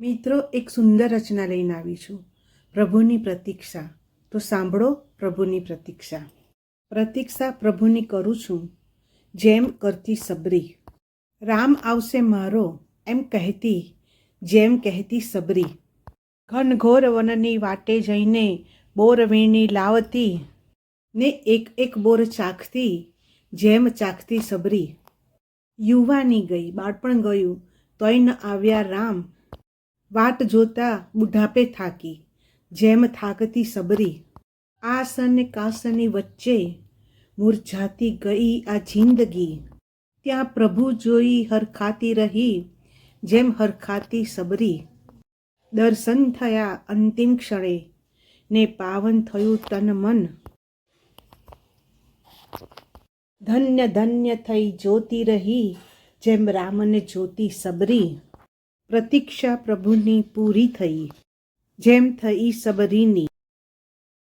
મિત્રો, એક સુંદર રચના લઈને આવી છું. પ્રભુની પ્રતીક્ષા. તો સાંભળો પ્રભુની પ્રતીક્ષા. પ્રતીક્ષા પ્રભુની કરું છું, જેમ કરતી સબરી. રામ આવશે મારો એમ કહેતી, જેમ કહેતી સબરી. ઘનઘોર વનની વાટે જઈને બોર વીણી લાવતી, ને એક એક બોર ચાખતી, જેમ ચાખતી સબરી. યુવાની ગઈ, બાળપણ ગયું, તોય ન આવ્યા રામ. વાટ જોતા બુઢાપે થાકી, જેમ થાકતી સબરી. આસ અને કાસની વચ્ચે મુરઝાતી ગઈ આ જિંદગી. ત્યાં પ્રભુ જોઈ હરખાતી રહી, જેમ હરખાતી સબરી. દર્શન થયા અંતિમ ક્ષણે, ને પાવન થયું તન મન. ધન્ય ધન્ય થઈ જોતી રહી, જેમ રામને જોતી સબરી. પ્રતીક્ષા પ્રભુની પૂરી થઈ, જેમ થઈ સબરીની.